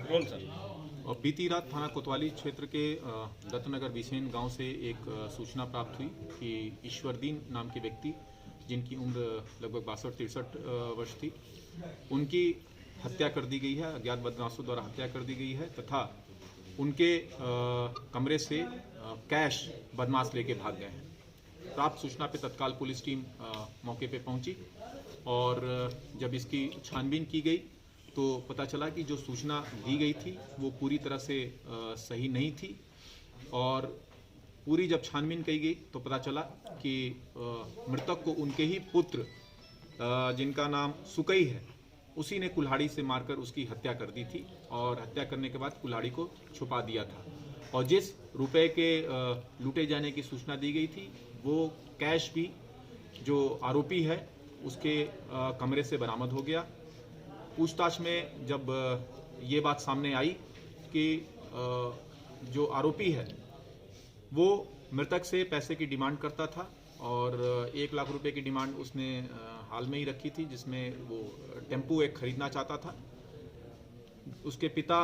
Role sir. और बीती रात थाना कोतवाली क्षेत्र के दत्तनगर बिसेन गांव से एक सूचना प्राप्त हुई कि ईश्वरदीन नाम के व्यक्ति, जिनकी उम्र लगभग 62-63 वर्ष थी, उनकी हत्या कर दी गई है। अज्ञात बदमाशों द्वारा हत्या कर दी गई है तथा उनके कमरे से कैश बदमाश लेके भाग गए हैं। प्राप्त सूचना पे तत्काल पुलिस टीम मौके पे पहुंची और जब इसकी छानबीन की गई तो पता चला कि जो सूचना दी गई थी वो पूरी तरह से सही नहीं थी। और पूरी जब छानबीन की गई तो पता चला कि मृतक को उनके ही पुत्र, जिनका नाम सुकई है, उसी ने कुल्हाड़ी से मारकर उसकी हत्या कर दी थी और हत्या करने के बाद कुल्हाड़ी को छुपा दिया था। और जिस रुपए के लूटे जाने की सूचना दी गई थी वो कैश भी जो आरोपी है उसके कमरे से बरामद हो गया। पूछताछ में जब ये बात सामने आई कि जो आरोपी है वो मृतक से पैसे की डिमांड करता था और 1 लाख रुपए की डिमांड उसने हाल में ही रखी थी, जिसमें वो टेम्पो एक खरीदना चाहता था। उसके पिता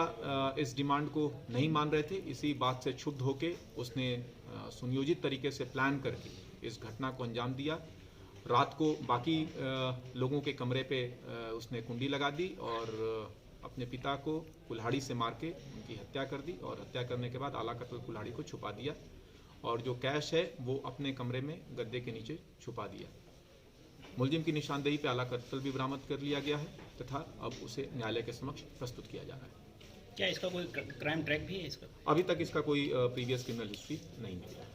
इस डिमांड को नहीं मान रहे थे। इसी बात से क्षुब्ध होकर उसने सुनियोजित तरीके से प्लान करके इस घटना को अंजाम दिया। रात को बाकी लोगों के कमरे पे उसने कुंडी लगा दी और अपने पिता को कुल्हाड़ी से मार के उनकी हत्या कर दी और हत्या करने के बाद आला कत्ल कुल्हाड़ी को छुपा दिया और जो कैश है वो अपने कमरे में गद्दे के नीचे छुपा दिया। मुलजिम की निशानदेही पे आला कत्ल भी बरामद कर लिया गया है तथा अब उसे न्यायालय के समक्ष प्रस्तुत किया जा रहा है। क्या इसका कोई क्राइम ट्रैक भी है इसका? अभी तक इसका कोई प्रीवियस क्रिमिनल हिस्ट्री नहीं मिली है।